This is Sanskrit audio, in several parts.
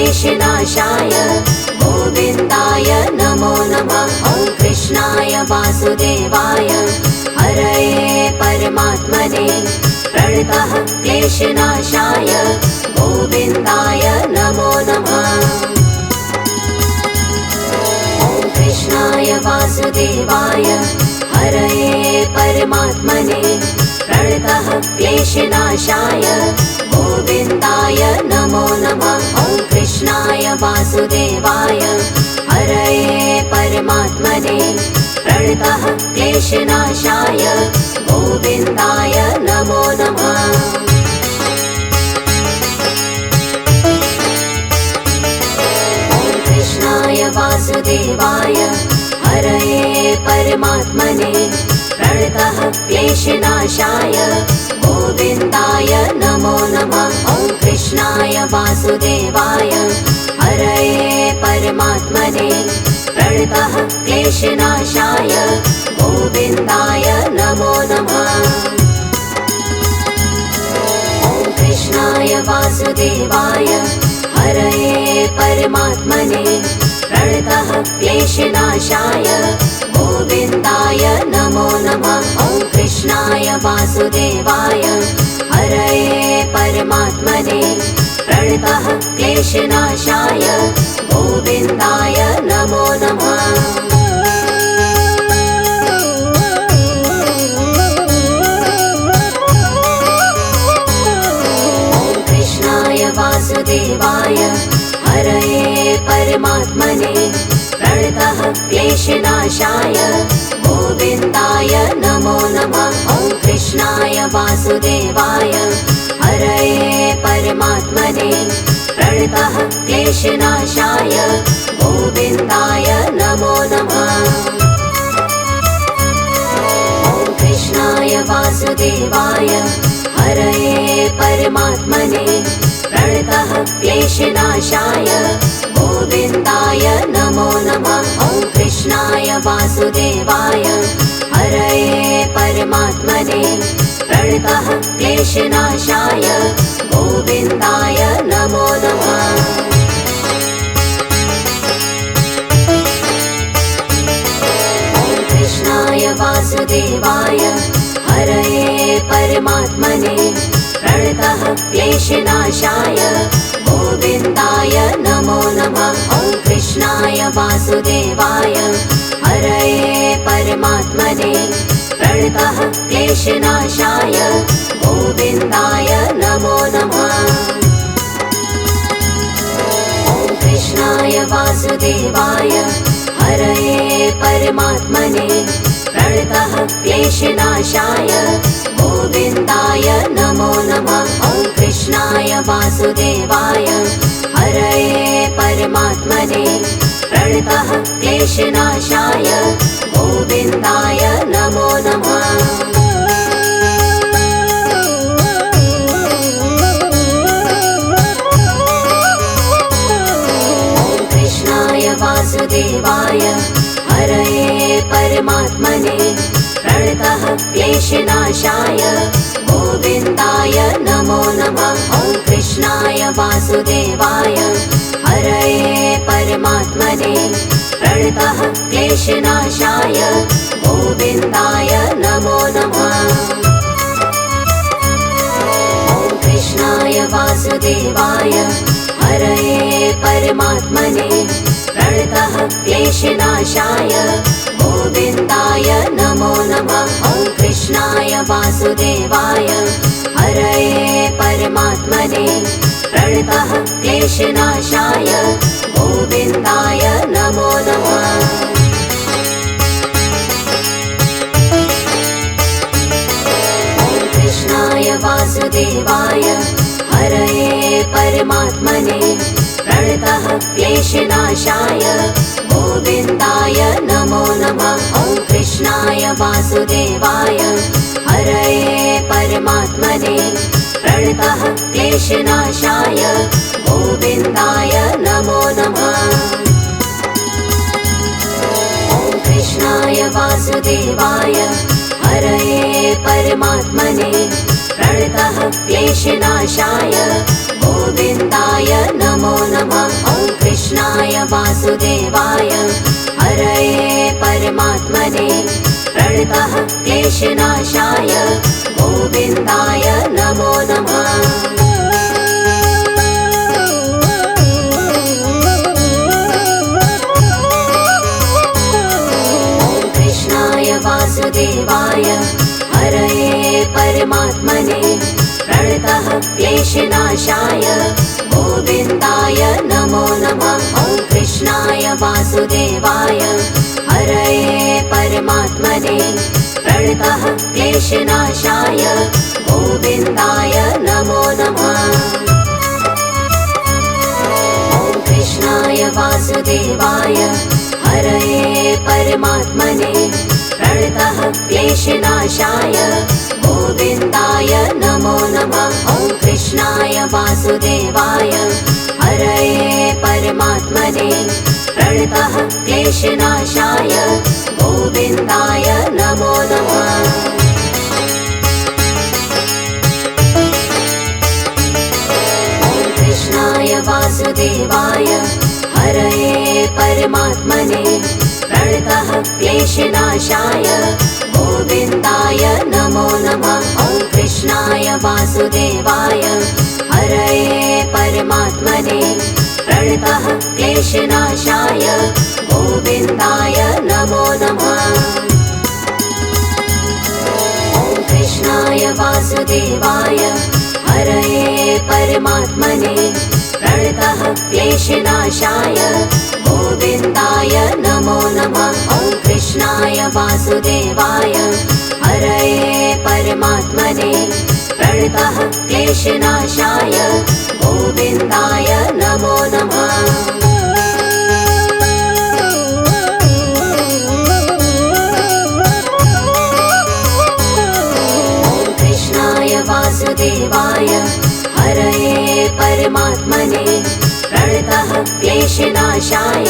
क्लेशनाशाय गोविन्दाय नमो नमः। ॐ कृष्णाय वासुदेवाय हरये परमात्मने प्रणतः क्लेशनाशाय गोविन्दाय नमो नमः। ॐ कृष्णाय वासुदेवाय हरये परमात्मने प्रणतः क्लेशनाशाय गोविन्दाय नमो नमः। ॐ कृष्णाय वासुदेवाय हरये परमात्मने प्रणतः क्लेशनाशाय गोविन्दाय नमो नमः। ॐ कृष्णाय वासुदेवाय हरये परमात्मने प्रणतः क्लेशनाशाय गोविन्दाय नमो नमः। ॐ कृष्णाय वासुदेवाय हरये परमात्मने प्रणतः क्लेशनाशाय गोविन्दाय नमो नमः। ॐ कृष्णाय वासुदेवाय हरये परमात्मने प्रणतः क्लेशनाशाय गोविन्दाय नमो नमः। ॐ कृष्णाय वासुदेवाय हरये परमात्मने प्रणतः क्लेशनाशाय गोविन्दाय नमो नमः। ॐ कृष्णाय वासुदेवाय हरये परमात्मने प्रणतः क्लेशनाशाय गोविन्दाय नमो नमः। ॐ कृष्णाय वासुदेवाय हरये परमात्मने प्रणतः क्लेशनाशाय गोविन्दाय नमो नमः। ॐ कृष्णाय वासुदेवाय हरये परमात्मने प्रणतः क्लेशनाशाय गोविन्दाय नमो नमः। ॐ कृष्णाय वासुदेवाय हरये परमात्मने प्रणतः क्लेशनाशाय गोविन्दाय नमो नमः। ॐ कृष्णाय वासुदेवाय हरये परमात्मने प्रणतः क्लेशनाशाय गोविन्दाय नमो नमः। ॐ कृष्णाय वासुदेवाय हरये परमात्मने प्रणतः क्लेशनाशाय गोविन्दाय नमो नमः। ॐ कृष्णाय वासुदेवाय हरये परमात्मने प्रणतः क्लेशनाशाय गोविन्दाय नमो नमः। ॐ कृष्णाय वासुदेवाय हरये परमात्मने प्रणतः क्लेशनाशाय गोविन्दाय नमो नमः। ॐ कृष्णाय वासुदेवाय हरये परमात्मने प्रणतः क्लेशनाशाय गोविन्दाय नमो नमः। ॐ कृष्णाय वासुदेवाय हरये परमात्मने प्रणतः क्लेशनाशाय गोविन्दाय नमो नमः। ॐ कृष्णाय वासुदेवाय हरये परमात्मने प्रणतः क्लेशनाशाय गोविन्दाय नमो नमः। ॐ कृष्णाय वासुदेवाय हरये परमात्मने प्रणतः क्लेशनाशाय गोविन्दाय नमो नमः। ॐ कृष्णाय वासुदेवाय हरये परमात्मने प्रणतः क्लेशनाशाय गोविन्दाय नमो नमः। ॐ कृष्णाय वासुदेवाय हरये परमात्मने प्रणतः क्लेशनाशाय गोविन्दाय नमो नमः। ॐ कृष्णाय वासुदेवाय हरये परमात्मने प्रणतः क्लेशनाशाय गोविन्दाय नमो नमः। वासुदेवाय हरये परमात्मने प्रणतः क्लेशनाशाय गोविन्दाय नमो नमः। वासुदेवाय हरये परमात्मने प्रणतः क्लेशनाशाय गोविन्दाय नमो नमः। ॐ कृष्णाय वासुदेवाय हरये परमात्मने प्रणतः क्लेशनाशाय गोविन्दाय नमो नमः। ॐ कृष्णाय वासुदेवाय हरये परमात्मने प्रणतः क्लेशनाशाय गोविन्दाय नमो नमः। ॐ कृष्णाय वासुदेवाय हरये परमात्मने प्रणतः क्लेशनाशाय गोविन्दाय नमो नमः। ॐ कृष्णाय वासुदेवाय हरये परमात्मने प्रणतः क्लेशनाशाय गोविन्दाय नमो नमः। ॐ कृष्णाय वासुदेवाय हरये परमात्मने प्रणतः क्लेशनाशाय गोविन्दाय नमो नमः। ॐ कृष्णाय वासुदेवाय हरये परमात्मने प्रणतः क्लेशनाशाय गोविन्दाय नमो नमः। ॐ कृष्णाय वासुदेवाय हरये परमात्मने प्रणतः क्लेशनाशाय गोविन्दाय नमो नमः। ॐ कृष्णाय वासुदेवाय हरये परमात्मने प्रणतः क्लेशनाशाय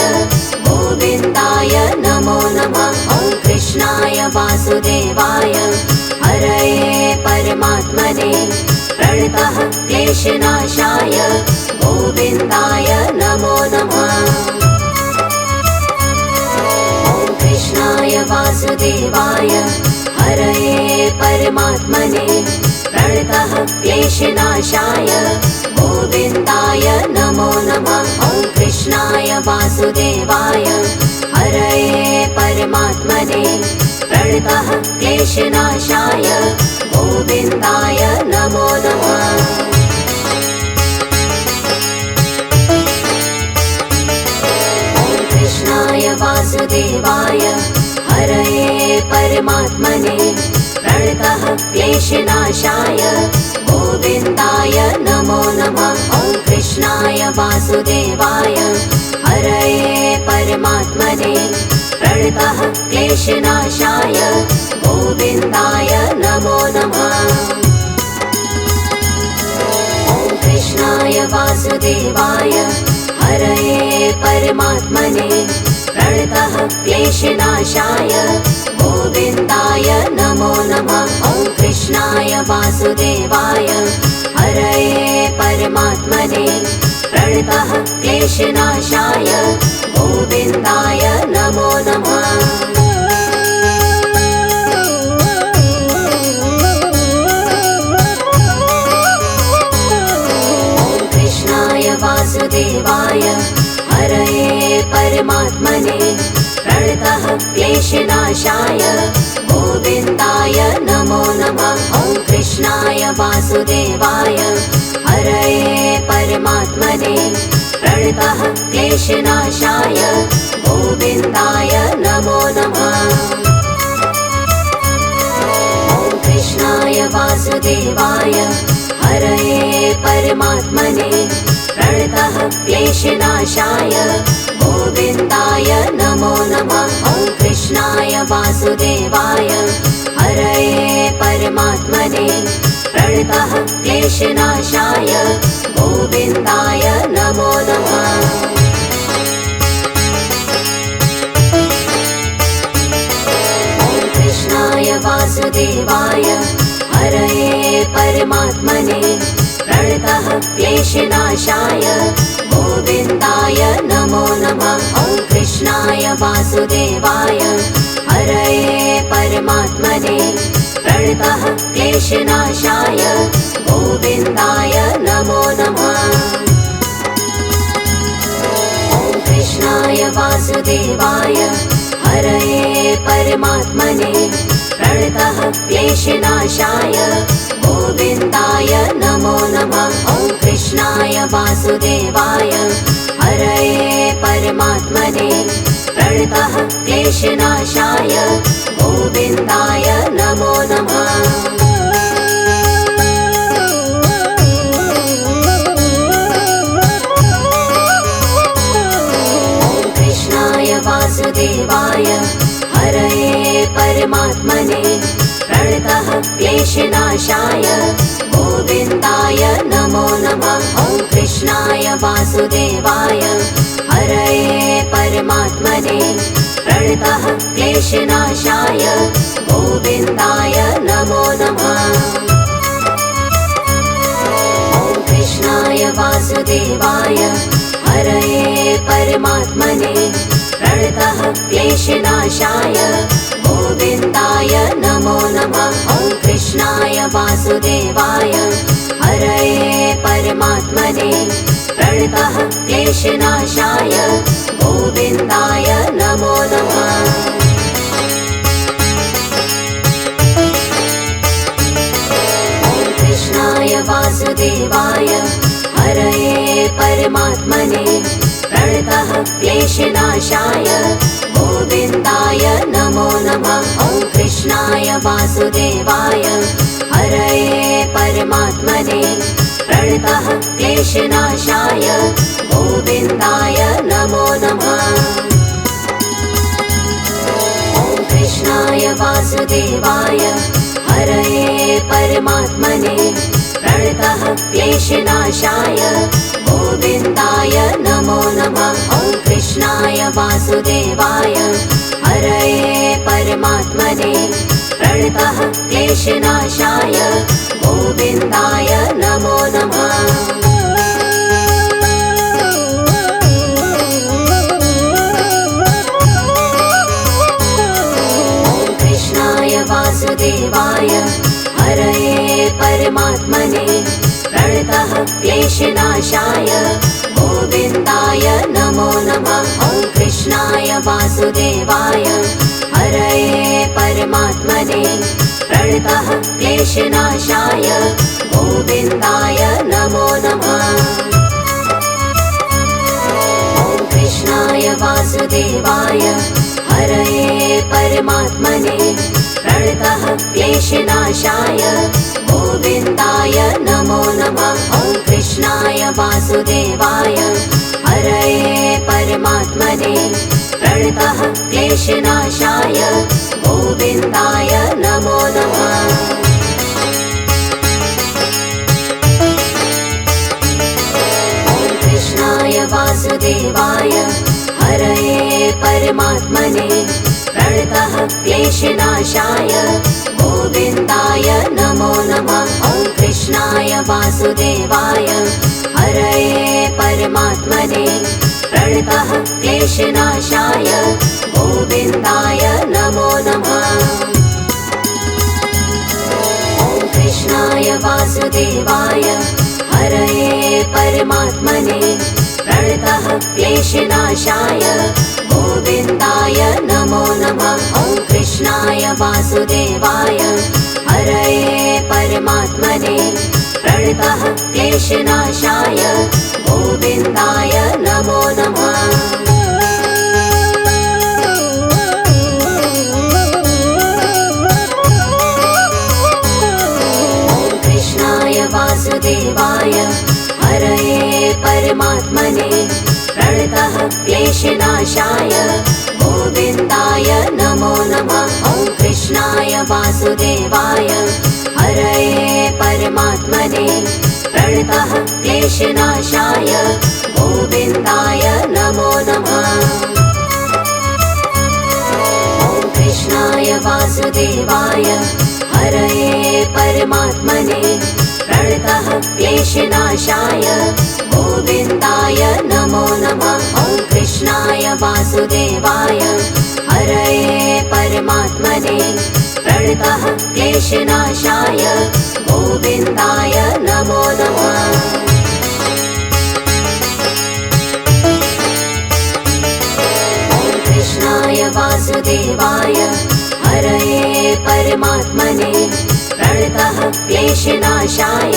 गोविन्दाय नमो नमः। ॐ कृष्णाय वासुदेवाय हरये परमात्मने प्रणतः क्लेशनाशाय गोविन्दाय नमो नमः। ॐ कृष्णाय वासुदेवाय हरये परमात्मने प्रणतः क्लेशनाशाय गोविन्दाय नमो नमः। ॐ कृष्णाय वासुदेवाय हरये परमात्मने प्रणतः क्लेशनाशाय गोविन्दाय नमो नमः। ॐ कृष्णाय वासुदेवाय हरये परमात्मने प्रणतः क्लेशनाशाय गोविन्दाय नमो नमः। ॐ कृष्णाय वासुदेवाय हरये परमात्मने प्रणतः क्लेशनाशाय गोविन्दाय नमो नमः। ॐ कृष्णाय वासुदेवाय हरये परमात्मने प्रणतः क्लेशनाशाय गोविन्दाय नमो नमः। ॐ कृष्णाय वासुदेवाय हरये परमात्मने प्रणतः क्लेशनाशाय गोविन्दाय नमो नमः। ॐ कृष्णाय वासुदेवाय हरये परमात्मने प्रणतः क्लेशनाशाय गोविन्दाय नमो नमः। ॐ कृष्णाय वासुदेवाय हरये परमात्मने प्रणतः क्लेशनाशाय गोविन्दाय नमो नमः। ॐ कृष्णाय वासुदेवाय हरये परमात्मने प्रणतः क्लेशनाशाय गोविन्दाय नमो नमः। ॐ कृष्णाय वासुदेवाय हरये परमात्मने प्रणतः क्लेशनाशाय गोविन्दाय नमो नमः। ॐ कृष्णाय वासुदेवाय हरये परमात्मने प्रणतः क्लेशनाशाय गोविन्दाय नमो नमः। वासुदेवाय हरये परमात्मने प्रणतः क्लेशनाशाय गोविन्दाय नमो नमः। ॐ कृष्णाय वासुदेवाय हरये परमात्मने प्रणतः क्लेशनाशाय गोविन्दाय नमो नमः। ॐ कृष्णाय वासुदेवाय हरये परमात्मने प्रणतः क्लेशनाशाय गोविन्दाय नमो नमः। ॐ कृष्णाय वासुदेवाय हरये परमात्मने प्रणतः क्लेशनाशाय गोविन्दाय नमो नमः। ॐ कृष्णाय वासुदेवाय हरये परमात्मने प्रणतः क्लेशनाशाय गोविन्दाय नमो नमः। ॐ कृष्णाय वासुदेवाय हरये परमात्मने प्रणतः क्लेशनाशाय गोविन्दाय नमो नमः। ॐ कृष्णाय वासुदेवाय हरये परमात्मने प्रणतः क्लेशनाशाय गोविन्दाय नमो नमः। ॐ कृष्णाय वासुदेवाय हरये परमात्मने प्रणतः क्लेशनाशाय गोविन्दाय नमो नमः। ॐ कृष्णाय वासुदेवाय हरये परमात्मने प्रणतः क्लेशनाशाय गोविन्दाय नमो नमः। ॐ कृष्णाय वासुदेवाय हरये परमात्मने प्रणतः क्लेशनाशाय गोविन्दाय नमो नमः। ॐ कृष्णाय वासुदेवाय हरये परमात्मने प्रणतः क्लेशनाशाय गोविन्दाय नमो नमः। ॐ कृष्णाय वासुदेवाय हरये परमात्मने प्रणतः क्लेशनाशाय गोविन्दाय नमो नमः। ॐ कृष्णाय वासुदेवाय हरये परमात्मने प्रणतः क्लेशनाशाय गोविन्दाय नमो नमः। ॐ कृष्णाय वासुदेवाय हरये परमात्मने प्रणतः क्लेशनाशाय गोविन्दाय नमो नमः। ॐ कृष्णाय वासुदेवाय हरये परमात्मने प्रणतः क्लेशनाशाय गोविन्दाय नमो नमः। ॐ कृष्णाय वासुदेवाय हरये परमात्मने प्रणतः क्लेशनाशाय गोविन्दाय नमो नमः। ॐ कृष्णाय वासुदेवाय हरये परमात्मने प्रणतः क्लेशनाशाय गोविन्दाय नमो नमः। ॐ कृष्णाय वासुदेवाय हरये परमात्मने प्रणतः क्लेशनाशाय गोविन्दाय नमो नमः। ॐ कृष्णाय वासुदेवाय हरये परमात्मने प्रणतः क्लेशनाशाय गोविन्दाय नमो नमः। ॐ कृष्णाय वासुदेवाय हरये परमात्मने प्रणतः क्लेशनाशाय गोविन्दाय नमो नमः। ॐ कृष्णाय वासुदेवाय हरये परमात्मने प्रणतः क्लेशनाशाय गोविन्दाय नमो नमः। ॐ कृष्णाय वासुदेवाय हरये परमात्मने प्रणतः क्लेशनाशाय गोविन्दाय नमो नमः। ॐ कृष्णाय वासुदेवाय हरये परमात्मने प्रणतः क्लेशनाशाय गोविन्दाय नमो नमः। कृष्णाय वासुदेवाय हरये परमात्मने प्रणतः क्लेशनाशाय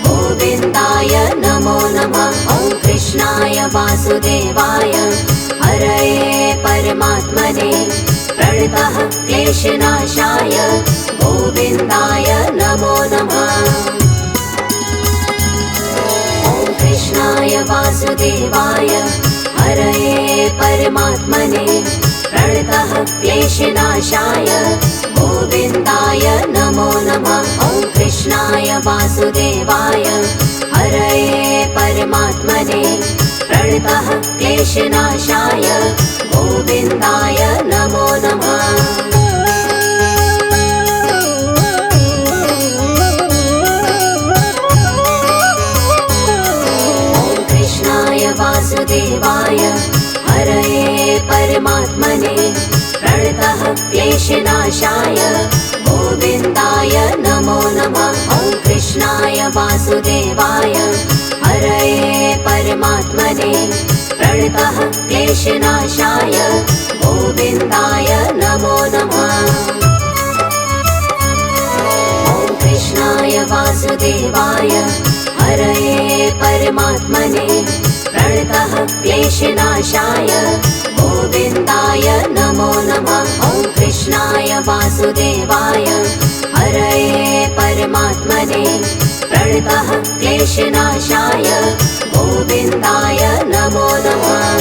गोविन्दाय नमो नमः। ॐ कृष्णाय वासुदेवाय हरये परमात्मने प्रणतः क्लेशनाशाय गोविन्दाय नमो नमः। ॐ कृष्णाय वासुदेवाय हरये परमात्मने प्रणतः क्लेशनाशाय गोविन्दाय नमो नमः। ॐ कृष्णाय वासुदेवाय हरये परमात्मने प्रणतः क्लेशनाशाय गोविन्दाय नमो नमः। वासुदेवाय हरये परमात्मने प्रणतः क्लेशनाशाय गोविन्दाय नमो नमः। ॐ कृष्णाय वासुदेवाय हरये परमात्मने प्रणतः क्लेशनाशाय गोविन्दाय नमो नमः। ॐ कृष्णाय वासुदेवाय हरये परमात्मने प्रणतः क्लेशनाशाय गोविन्दाय नमो नमः। ॐ कृष्णाय वासुदेवाय हरये परमात्मने प्रणतः क्लेशनाशाय गोविन्दाय नमो नमः।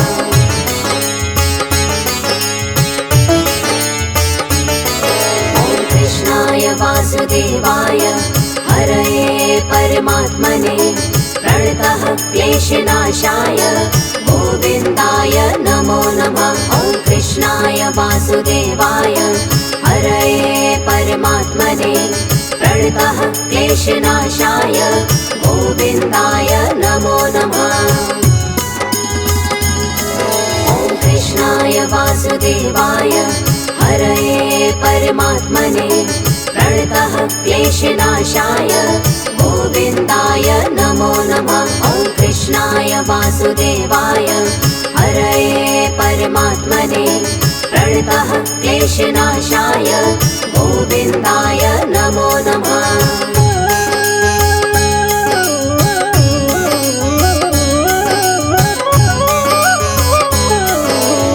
ॐ कृष्णाय वासुदेवाय हरये परमात्मने प्रणतः क्लेशनाशाय गोविन्दाय नमो नमः। ॐ कृष्णाय वासुदेवाय हरये परमात्मने प्रणतः क्लेशनाशाय गोविन्दाय नमो नमः। ॐ कृष्णाय वासुदेवाय हरये परमात्मने प्रणतः क्लेशनाशाय गोविन्दाय नमो नमः। ॐ कृष्णाय वासुदेवाय हरये परमात्मने प्रणतः क्लेशनाशाय गोविन्दाय नमो नमः।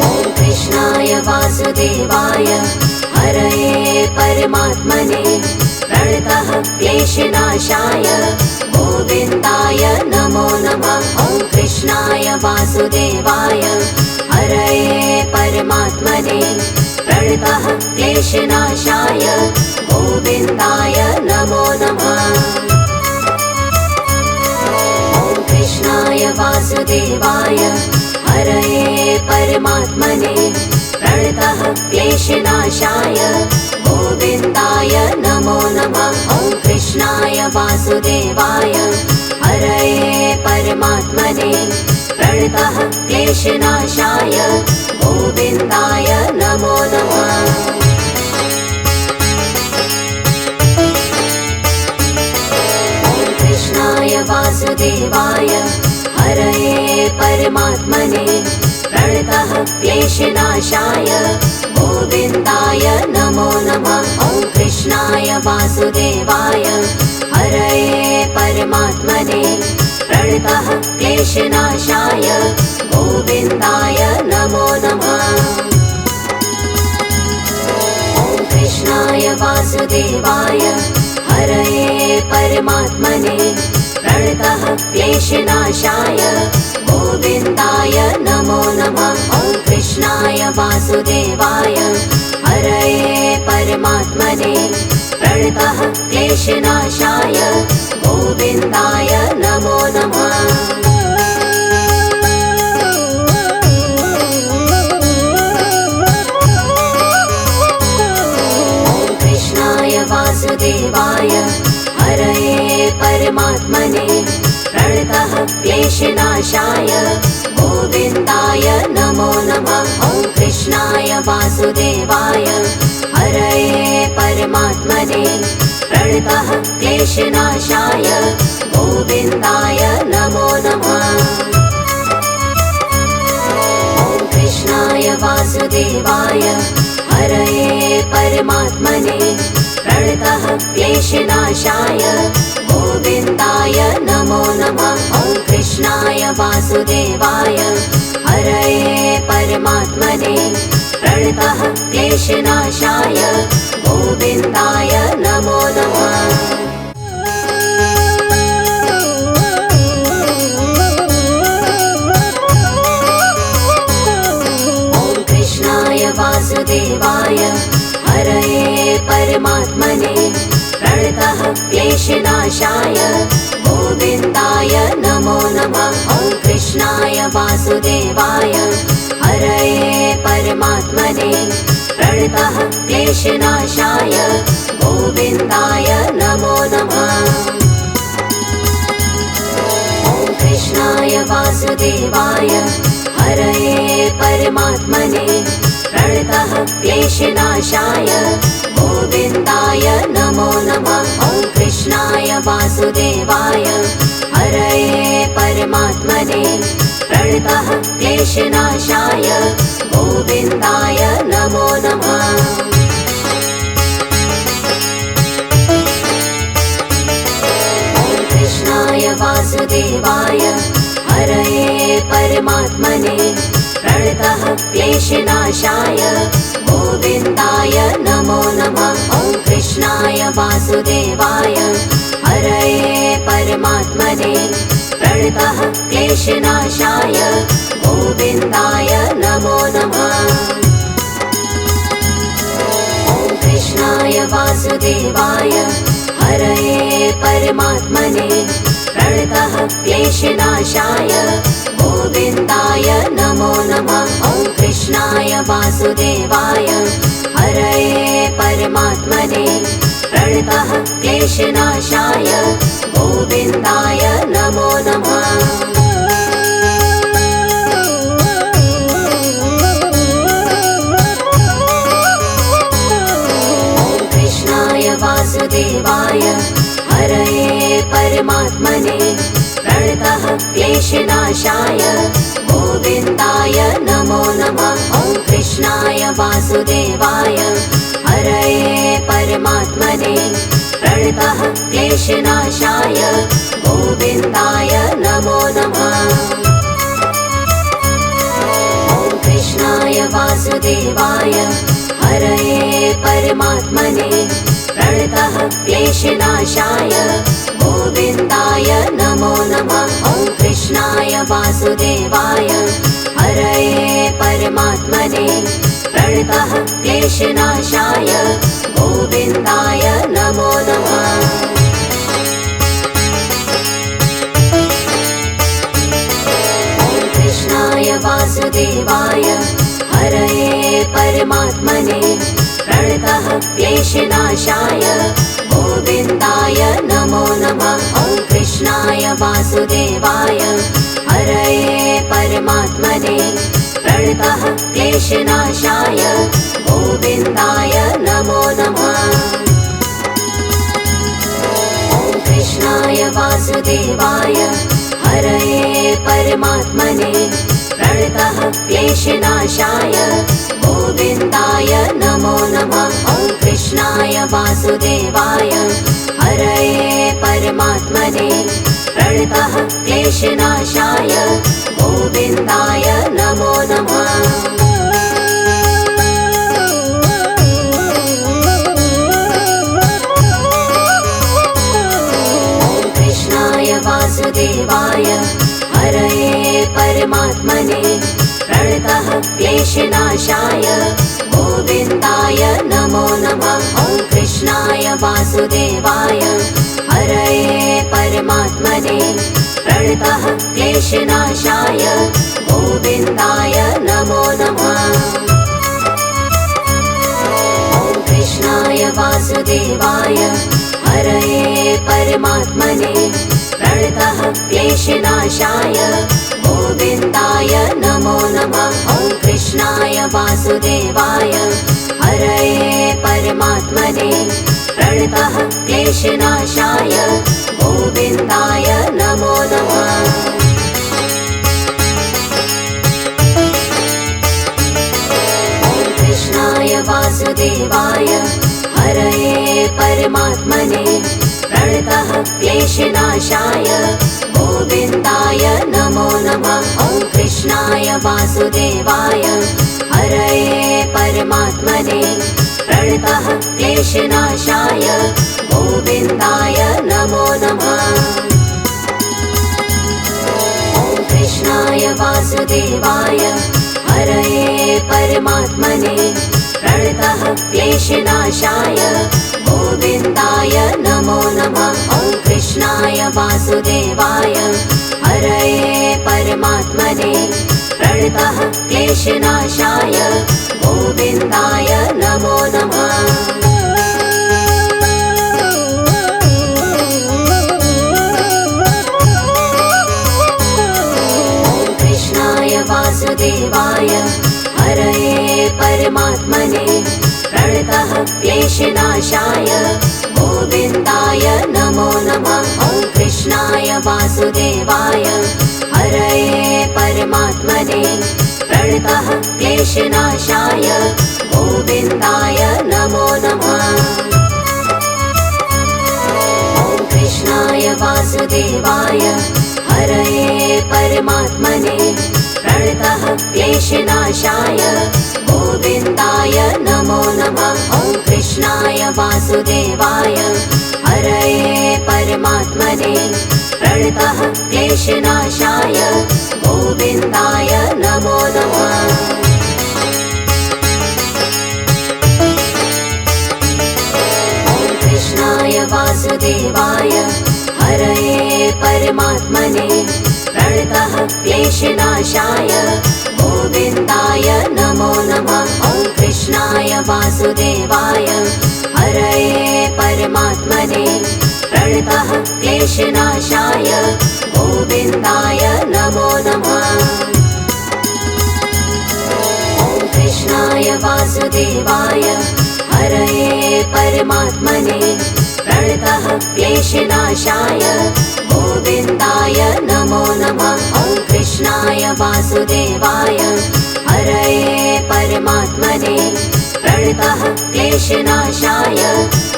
ॐ कृष्णाय वासुदेवाय हरये परमात्मने प्रणतः क्लेशनाशाय गोविन्दाय नमो नमः। ॐ कृष्णाय वासुदेवाय हरये परमात्मने प्रणतः क्लेशनाशाय गोविन्दाय नमो नमः। ॐ कृष्णाय वासुदेवाय हरये परमात्मने प्रणतः क्लेशनाशाय गोविन्दाय नमो नमः। ॐ कृष्णाय वासुदेवाय हरये परमात्मने प्रणतः क्लेशनाशाय गोविन्दाय नमो नमः। ॐ कृष्णाय वासुदेवाय हरये परमात्मने प्रणतः क्लेशनाशाय गोविन्दाय नमो नमः। ॐ कृष्णाय वासुदेवाय हरये परमात्मने प्रणतः क्लेशनाशाय गोविन्दाय नमो नमः। ॐ कृष्णाय वासुदेवाय हरये परमात्मने प्रणतः क्लेशनाशाय गोविन्दाय नमो नमः। ॐ कृष्णाय वासुदेवाय हरये परमात्मने प्रणतः क्लेशनाशाय गोविन्दाय नमो नमः। ॐ कृष्णाय वासुदेवाय हरये परमात्मने प्रणतः क्लेशनाशाय गोविन्दाय नमो नमः। कृष्णाय वासुदेवाय हरये परमात्मने प्रणतः क्लेशनाशाय गोविन्दाय नमो नमः। ॐ कृष्णाय वासुदेवाय हरये परमात्मने प्रणतः क्लेशनाशाय गोविन्दाय नमो नमः। ॐ कृष्णाय वासुदेवाय हरये परमात्मने प्रणतः क्लेशनाशाय गोविन्दाय नमो नमः। ॐ कृष्णाय वासुदेवाय हरये परमात्मने प्रणतः क्लेशनाशाय गोविन्दाय नमो नमः। ॐ कृष्णाय वासुदेवाय हरये परमात्मने प्रणतः क्लेशनाशाय गोविन्दाय नमो नमः। ॐ कृष्णाय वासुदेवाय हरये परमात्मने प्रणतः क्लेशनाशाय गोविन्दाय नमो नमः। ॐ कृष्णाय वासुदेवाय हरये परमात्मने प्रणतः क्लेशनाशाय गोविन्दाय नमो नमः। ॐ कृष्णाय वासुदेवाय हरये परमात्मने प्रणतः क्लेशनाशाय गोविन्दाय नमो नमः। ॐ कृष्णाय वासुदेवाय हरये परमात्मने प्रणतः क्लेशनाशाय गोविन्दाय नमो नमः। ॐ कृष्णाय वासुदेवाय हरये परमात्मने प्रणतः क्लेशनाशाय गोविन्दाय नमो नमः। ॐ कृष्णाय वासुदेवाय हरये परमात्मने प्रणतः क्लेशनाशाय गोविन्दाय नमो नमः। ॐ कृष्णाय वासुदेवाय हरये परमात्मने प्रणतः क्लेशनाशाय गोविन्दाय नमो नमः। ॐ कृष्णाय वासुदेवाय हरये परमात्मने प्रणतः क्लेशनाशाय गोविन्दाय नमो नमः। ॐ कृष्णाय वासुदेवाय हरये परमात्मने प्रणतः क्लेशनाशाय गोविन्दाय नमो नमः। ॐ कृष्णाय वासुदेवाय हरये परमात्मने प्रणतः क्लेशनाशाय गोविन्दाय नमो नमः। ॐ कृष्णाय वासुदेवाय हरये परमात्मने प्रणतः क्लेशनाशाय गोविन्दाय नमो नमः। ॐ कृष्णाय वासुदेवाय हरये परमात्मने प्रणतः क्लेशनाशाय गोविन्दाय नमो नमः। ॐ कृष्णाय वासुदेवाय हरये परमात्मने प्रणतः क्लेशनाशाय गोविन्दाय नमो नमः। ॐ कृष्णाय वासुदेवाय हरये परमात्मने प्रणतः क्लेशनाशाय गोविन्दाय नमो नमः। ॐ कृष्णाय वासुदेवाय हरये परमात्मने प्रणतः क्लेशनाशाय गोविन्दाय नमो नमः। ॐ कृष्णाय वासुदेवाय हरये परमात्मने प्रणतः क्लेशनाशाय गोविन्दाय नमो नमः। ॐ कृष्णाय वासुदेवाय हरये परमात्मने प्रणतः क्लेशनाशाय गोविन्दाय नमो नमः। ॐ कृष्णाय वासुदेवाय हरये परमात्मने प्रणतः क्लेशनाशाय गोविन्दाय नमो नमः। ॐ कृष्णाय वासुदेवाय हरये परमात्मने प्रणतः क्लेशनाशाय गोविन्दाय नमो नमः। ॐ कृष्णाय वासुदेवाय हरये परमात्मने प्रणतः क्लेशनाशाय गोविन्दाय नमो नमः। ॐ कृष्णाय वासुदेवाय हरये परमात्मने प्रणतः क्लेशनाशाय गोविन्दाय नमो नमः। ॐ कृष्णाय वासुदेवाय हरये परमात्मने प्रणतः क्लेशनाशाय गोविन्दाय नमो नमः। ॐ कृष्णाय वासुदेवाय हरये परमात्मने प्रणतः क्लेशनाशाय गोविन्दाय नमो नमः। ॐ कृष्णाय वासुदेवाय हरये परमात्मने प्रणतः क्लेशनाशाय गोविन्दाय नमो नमः। ॐ कृष्णाय वासुदेवाय हरये परमात्मने प्रणतः क्लेशनाशाय गोविन्दाय नमो नमः। ॐ कृष्णाय वासुदेवाय हरये परमात्मने प्रणतः क्लेशनाशाय गोविन्दाय नमो नमः। ॐ कृष्णाय वासुदेवाय हरये परमात्मने प्रणतः क्लेशनाशाय गोविन्दाय नमो नमः। ॐ कृष्णाय वासुदेवाय हरये परमात्मने प्रणतः क्लेशनाशाय गोविन्दाय नमो नमः। ॐ कृष्णाय वासुदेवाय हरये परमात्मने प्रणतः क्लेशनाशाय गोविन्दाय नमो नमः। ॐ कृष्णाय वासुदेवाय हरये परमात्मने प्रणतः क्लेशनाशाय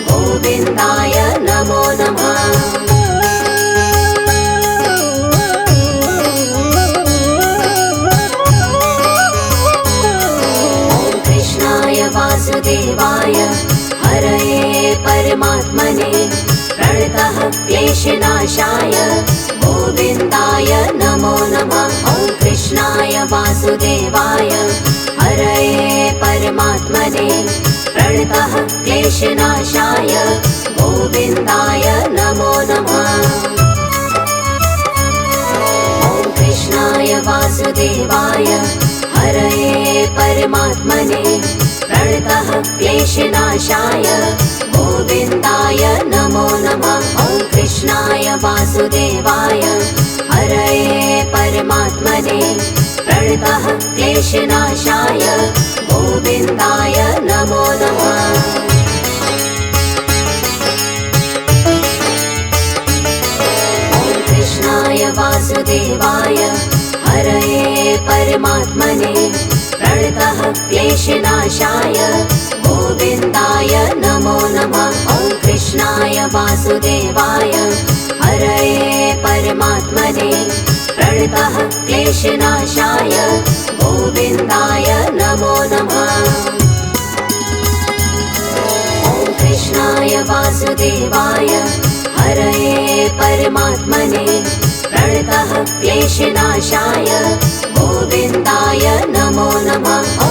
गोविन्दाय नमो नमः। ॐ कृष्णाय वासुदेवाय हरये परमात्मने प्रणतः क्लेशनाशाय गोविन्दाय नमो नमः। ॐ कृष्णाय वासुदेवाय हरये परमात्मने प्रणतः क्लेशनाशाय गोविन्दाय नमो नमः। ॐ कृष्णाय वासुदेवाय हरये परमात्मने प्रणतः क्लेशनाशाय गोविन्दाय नमो नमः। ॐ कृष्णाय वासुदेवाय हरये परमात्मने प्रणतः क्लेशनाशाय गोविन्दाय नमो नमः। ॐ कृष्णाय वासुदेवाय हरये परमात्मने प्रणतः क्लेशनाशाय गोविन्दाय नमो नमः। ॐ कृष्णाय वासुदेवाय हरये परमात्मने प्रणतः क्लेशनाशाय गोविन्दाय नमो नमः। ॐ कृष्णाय वासुदेवाय हरये परमात्मने प्रणतः क्लेशनाशाय गोविन्दाय नमो नमः। ॐ